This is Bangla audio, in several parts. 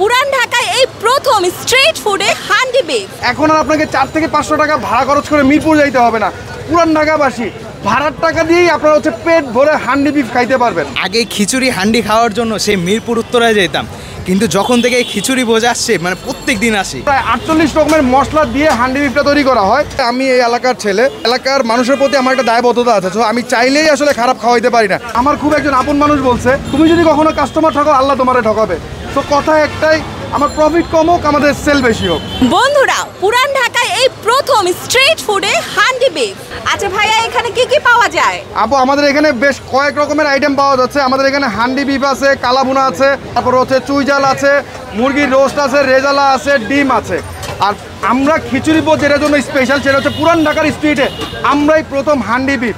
পুরান ঢাকায় এই প্রথম স্ট্রিট ফুডে হান্ডি বিফ। এখন আর আপনাকে 4 থেকে 500 টাকা ভাড়া খরচ করে মিরপুর যাইতে হবে না। পুরান ঢাকাবাসী ভাড়ার টাকা দিয়েই আপনারা পেট ভরে হান্ডি বিফ খাইতে পারবেন। আগে খিচুড়ি হান্ডি খাওয়ার জন্য সেই মিরপুর উত্তরায় যেতাম, কিন্তু যখন থেকে এই খিচুড়ি বোঝা আসছে প্রত্যেক দিন আসি। প্রায় 48 রকমের মশলা দিয়ে হান্ডি বিফটা তৈরি করা হয়। আমি এই এলাকার ছেলে, এলাকার মানুষের প্রতি আমার একটা দায়বদ্ধতা আছে। তো আমি চাইলেই আসলে খারাপ খাওয়াইতে পারি না। আমার খুব একজন আপন মানুষ বলছে, তুমি যদি কখনো কাস্টমার ঠকাও আল্লাহ তোমারে ঠকাবে। তো কথা একটাই, আমার প্রফিট কম হোক, আমাদের সেল বেশি হোক। বন্ধুরা, পুরান ঢাকায় এই প্রথম স্ট্রিট ফুডে হান্ডি বিফ। আচ্ছা ভাইয়া, এখানে কি কি পাওয়া যায়? আপু, আমাদের এখানে বেশ কয়েক রকমের আইটেম পাওয়া যাচ্ছে। আমাদের এখানে হান্ডি বিফ আছে, কালাভুনা আছে, তারপর চুই জাল আছে, মুরগির রোস্ট আছে, রেজালা আছে, ডিম আছে। আর আমরা খিচুড়ি বোঝ যেটার জন্য স্পেশাল, সেটা হচ্ছে পুরান ঢাকার স্ট্রিটে আমরাই প্রথম হান্ডি বিফ।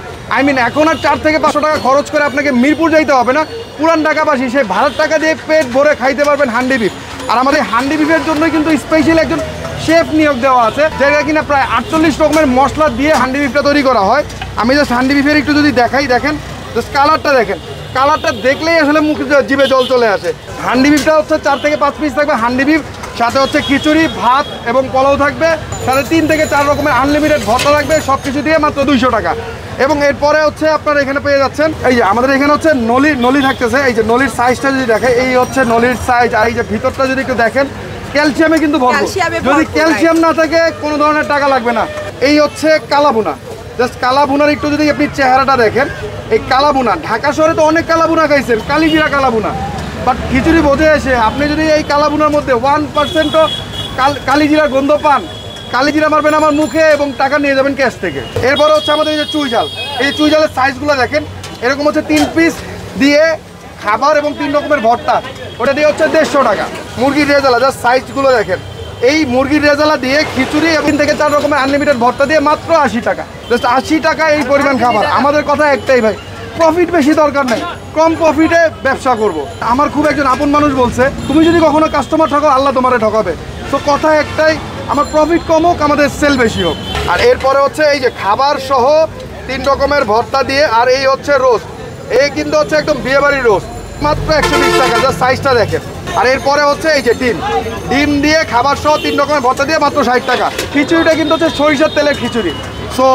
এখন আর 4 থেকে 500 টাকা খরচ করে আপনাকে মিরপুর যাইতে হবে না। পুরান ঢাকাবাসী সেই ভাড়ার টাকা দিয়ে পেট ভরে খাইতে পারবেন হান্ডি বিফ। আর আমাদের হান্ডি বিফের জন্য কিন্তু স্পেশাল একজন শেফ নিয়োগ দেওয়া আছে, যেটা কিনা প্রায় 48 রকমের মশলা দিয়ে হান্ডি বিফটা তৈরি করা হয়। আমি জাস্ট হান্ডি বিফের একটু যদি দেখাই, দেখেন জাস্ট কালারটা দেখেন। কালারটা দেখলেই আসলে মুখে জিভে জল চলে আসে। হান্ডি বিফটা 4 থেকে 5 পিস থাকবে হান্ডি বিফ, সাথে খিচুড়ি, ভাত এবং পোলাও থাকবে, সাথে 3 থেকে 4 রকমের আনলিমিটেড ভর্তা থাকবে, সব কিছু দিয়ে মাত্র 200 টাকা। এবং এরপরে আপনারা এখানে পেয়ে যাচ্ছেন, এই যে আমাদের এখানে নলি থাকতেছে। এই যে নলির সাইজটা যদি দেখেন, এই নলির সাইজ। আর এই যে ভিতরটা যদি একটু দেখেন, ক্যালসিয়ামে কিন্তু ভরপুর। যদি ক্যালসিয়াম না থাকে কোনো ধরনের টাকা লাগবে না। এই কালাভুনা, জাস্ট কালাভুনার একটু যদি আপনি চেহারাটা দেখেন, এই কালাভুনা ঢাকা শহরে তো অনেক কালাভুনা খাইছেন, কালিজিরা কালাভুনা, বাট খিচুড়ি বোঝে এসে আপনি যদি এই কালাভুনার মধ্যে 1%ও কালিজিরা গন্ধ পান, কালিজিরা মারবেন আমার মুখে এবং টাকা নিয়ে যাবেন ক্যাশ থেকে। এরপরে আমাদের এই যে চুই জাল, এই চুই জালের সাইজগুলো দেখেন, এরকম 3 পিস দিয়ে খাবার এবং 3 রকমের ভর্তা, ওটা দিয়ে 150 টাকা। মুরগির রেজালা, জাস্ট সাইজগুলো দেখেন, এই মুরগির রেজালা দিয়ে খিচুড়ি এবং 3 থেকে 4 রকমের আনলিমিটেড ভর্তা দিয়ে মাত্র 80 টাকা। জাস্ট 80 টাকা এই পরিমাণ খাবার। আমাদের কথা একটাই ভাই, প্রফিট বেশি দরকার নেই, কম প্রফিটে ব্যবসা করব। আমার খুব একজন আপন মানুষ বলছে, তুমি যদি কখনো কাস্টমার ঠকাও আল্লাহ তোমারে ঠকাবে। তো কথা একটাই, আমার প্রফিট কম হোক, আমাদের সেল বেশি হোক। আর এরপরে এই যে খাবার সহ 3 রকমের ভর্তা দিয়ে, আর এই রোস্ট, এই কিন্তু একদম বিয়েবাড়ির রোস্ট, মাত্র 120 টাকা। যা সাইজটা দেখেন। আর এরপরে এই যে ডিম দিয়ে খাবার সহ 3 রকমের ভর্তা দিয়ে মাত্র 60 টাকা। খিচুড়িটা কিন্তু সরিষার তেলের খিচুড়ি। সো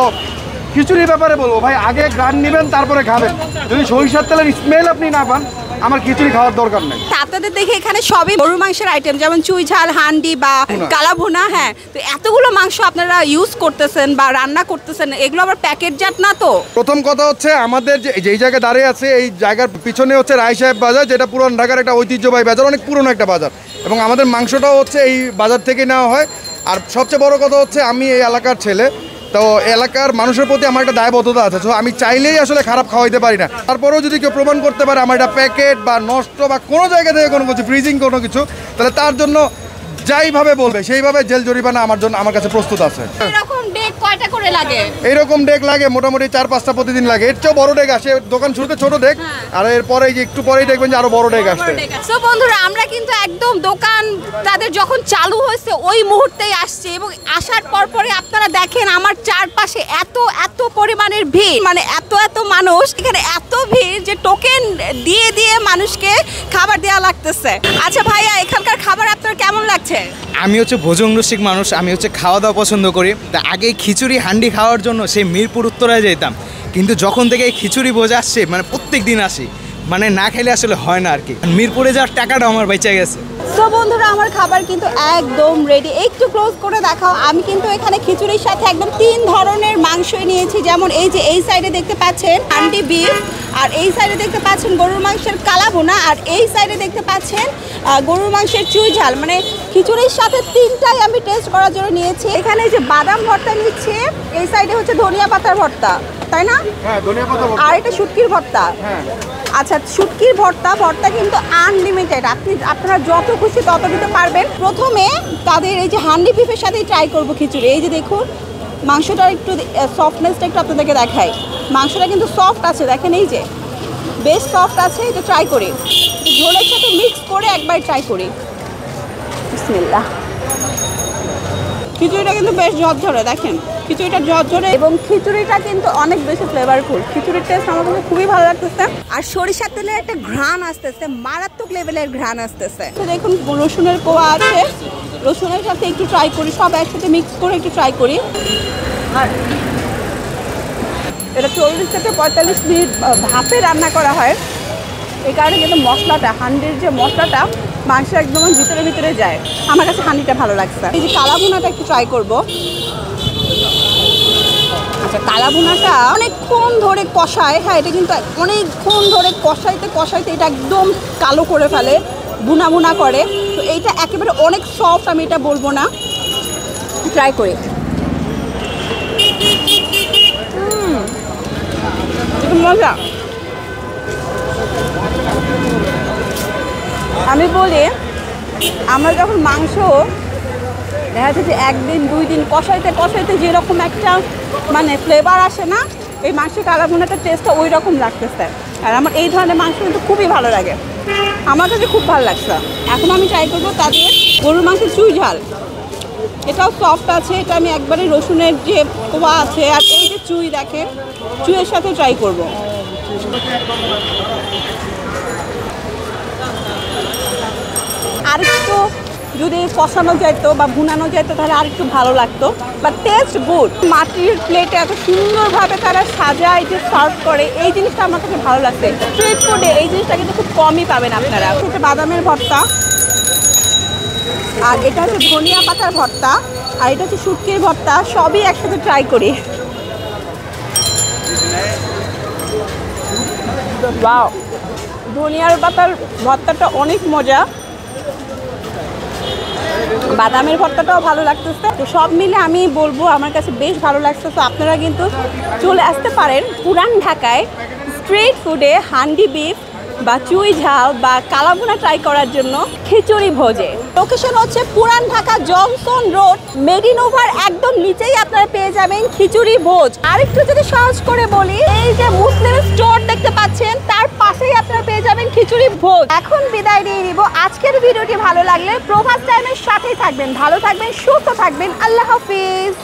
খিচুড়ির ব্যাপারে বলবো ভাই, আগে গ্রান নেবেন তারপরে খাবেন। যদি সরিষার তেলের স্মেল আপনি না পান, আমার খিচুড়ি খাওয়ার দরকার নেই। আপনাদের দেখে এখানে সবই গরুর মাংসের আইটেম, যেমন চুই ঝাল, হান্ডি বা কালাভুনা। হ্যাঁ, তো এতগুলো মাংস আপনারা ইউজ করতেছেন বা রান্না করতেছেন, এগুলো আবার প্যাকেটজাত না তো? প্রথম কথা আমাদের যেই জায়গায় দাঁড়িয়ে আছে, এই জায়গার পিছনে রায় সাহেব বাজার, যেটা পুরান ঢাকার একটা ঐতিহ্যবাহী বাজার, অনেক পুরনো একটা বাজার। এবং আমাদের মাংসটাও এই বাজার থেকে নেওয়া হয়। আর সবচেয়ে বড় কথা আমি এই এলাকার ছেলে, তো এলাকার মানুষের প্রতি আমার একটা দায়বদ্ধতা আছে। তো আমি চাইলেই আসলে খারাপ খাওয়াইতে পারি না। তারপরেও যদি কেউ প্রমাণ করতে পারে আমার এটা প্যাকেট বা নষ্ট বা কোনো জায়গা থেকে কোনো কিছু ফ্রিজিং কোনো কিছু, তাহলে তার জন্য যাইভাবে বলবে সেইভাবে জেল জরিমানা আমার কাছে প্রস্তুত আছে। এইরকম ডেক লাগে মোটামুটি 4-5টা প্রতিদিন লাগে। এর চেয়েও বড় ডেক আসে। দোকান শুরুতে ছোট ডেক, আর এরপরে একটু পরেই দেখবেন যে আরো বড় ডেক আসছে। তো বন্ধুরা, আমরা কিন্তু একদম দোকান তাদের যখন চালু হয়েছে ওই মুহূর্তেই আসছে, এবং আসার পরে আপনারা দেখেন আমার চারপাশে এত পরিমাণের ভিড়, এত মানুষ, এখানে এত ভিড় যে টোকেন দিয়ে দিয়ে মানুষকে খাবার দেওয়া লাগতেছে। আচ্ছা ভাইয়া, এখানকার খাবার আপনার কেমন লাগছে? আমি ভোজন রসিক মানুষ, আমি খাওয়া দাওয়া পছন্দ করি। তা আগে খিচুড়ি হান্ডি খাওয়ার জন্য সেই মিরপুর উত্তরায় যেতাম, কিন্তু যখন থেকে এই খিচুড়ি বোঝা আসছে প্রত্যেক দিন আসি। না খেলে আসলে হয় না আর কি। মিরপুরে যাওয়ার টাকাটা আমার বেঁচে গেছে। তো বন্ধুরা, আমার খাবার কিন্তু একদম রেডি। একটু ক্লোজ করে দেখাও। আমি কিন্তু এখানে খিচুড়ির সাথে একদম 3 ধরনের মাংসই নিয়েছি। যেমন এই যে এই সাইডে দেখতে পাচ্ছেন হান্ডি বিফ, আর এই সাইডে দেখতে পাচ্ছেন গরুর মাংসের কালাভুনা, আর এই সাইডে দেখতে পাচ্ছেন গরুর মাংসের চুই ঝাল। খিচুড়ির সাথে 3টাই আমি টেস্ট করার জন্য নিয়েছি। এখানে যে বাদাম ভর্তা নিচ্ছে, এই সাইডে ধনিয়া পাতার ভর্তা, তাই না? হ্যাঁ, ধনিয়া পাতা ভর্তা। আর এটা শুটকির ভর্তা। হ্যাঁ, আচ্ছা, শুটকির ভর্তা কিন্তু আনলিমিটেড। আপনারা যত খুশি তত দিতে পারবেন। প্রথমে তাদের এই যে হান্ডি বিফের সাথেই ট্রাই করব খিচুড়ি। এই যে দেখুন, মাংসটার একটু সফটনেসটা একটু আপনাদেরকে দেখাই। মাংসটা কিন্তু সফট আছে, দেখেন এই যে বেশ সফট আছে। এটা ট্রাই করি, ঝোলের সাথে মিক্স করে একবার ট্রাই করি। বিসমিল্লাহ। খিচুড়িটা কিন্তু বেশ ঝরঝরে, দেখেন খিচুড়িটা ঝরঝরে এবং খিচুড়িটা কিন্তু অনেক বেশি ফ্লেভারফুল। খিচুড়ির টেস্ট আমার কাছে খুবই ভালো লাগতেছে। আর সরিষার তেলের একটা ঘ্রাণ আসতেছে, মারাত্মক লেভেলের ঘ্রাণ আসতেছে। তো দেখুন রসুনের কোয়া আছে, রসুনের সাথে একটু ট্রাই করি, সব একসাথে মিক্স করে একটু ট্রাই করি। আর এটা 40 থেকে 45 মিনিট ভাপে রান্না করা হয়, এই কারণে কিন্তু মশলাটা, হান্ডির যে মশলাটা মাংসের একদম ভিতরে ভিতরে যায়। আমার কাছে হান্ডিটা ভালো লাগছে। এই যে কালাভুনাটা একটু ট্রাই করব। আচ্ছা, কালাভুনাটা অনেকক্ষণ ধরে কষায়, হ্যাঁ এটা কিন্তু অনেকক্ষণ ধরে কষাইতে কষাইতে এটা একদম কালো করে ফেলে, বুনা বুনা করে। তো এইটা একেবারে অনেক সফট, আমি এটা বলবো না, ট্রাই করি। মজা। আমি বলি আমরা যখন মাংস দেখা যাচ্ছে যে 1 দিন 2 দিন কষাইতে কষাইতে যেরকম একটা মানে ফ্লেভার আসে না, এই মাংসের কালাভুনাটার টেস্টটা ওই রকম লাগতেছে। আর আমার এই ধরনের মাংস কিন্তু খুবই ভালো লাগে, আমার কাছে খুব ভালো লাগছে। এখন আমি ট্রাই করবো তাদের গরুর মাংসের চুই ঝাল, এটাও সফট আছে, এটা আমি একবারে রসুনের যে কোয়া আছে আর এই যে চুই, দেখেন চুইয়ের সাথে ট্রাই করব। আরেকটু যদি কষানো যেত বা ভুনানো যেত তাহলে আরেকটু ভালো লাগতো, বাট টেস্ট গুড। মাটির প্লেটে এত সুন্দরভাবে তারা সাজায় যে সার্ভ করে, এই জিনিসটা আমার কাছে ভালো লাগছে। স্ট্রিট ফুডে এই জিনিসটা কিন্তু খুব কমই পাবেন আপনারা। এটা বাদামের ভর্তা, আর এটা হচ্ছে ধনিয়া পাতার ভর্তা, আর এটা হচ্ছে শুটকির ভর্তা, সবই একসাথে ট্রাই করি। ওয়াও, ধনিয়ার পাতার ভর্তাটা অনেক মজা, বাদামের ভর্তাটাও ভালো লাগতেছে। তো সব মিলে আমি বলবো আমার কাছে বেশ ভালো লাগছে। তো আপনারা কিন্তু চলে আসতে পারেন পুরান ঢাকায় স্ট্রিট ফুডে হান্ডি বিফ বা চুই ঝাল বা কালাভুনা ট্রাই করার জন্য খিচুড়ি ভোজে। লোকেশন হচ্ছে পুরান ঢাকা জংশন রোড, মেডিনোভার একদম নিচেই আপনারা পেয়ে যাবেন খিচুড়ি ভোজ। আর একটু যদি সহজ করে বলি, এই যে মুসলিম স্টোর দেখতে পাচ্ছেন তার পাশেই আপনারা পেয়ে যাবেন খিচুড়ি ভোজ। এখন বিদায় নিয়ে নিব। আজকের ভিডিওটি ভালো লাগলে প্রভাস টাইমের সাথেই থাকবেন, ভালো থাকবেন, সুস্থ থাকবেন। আল্লাহ হাফিজ।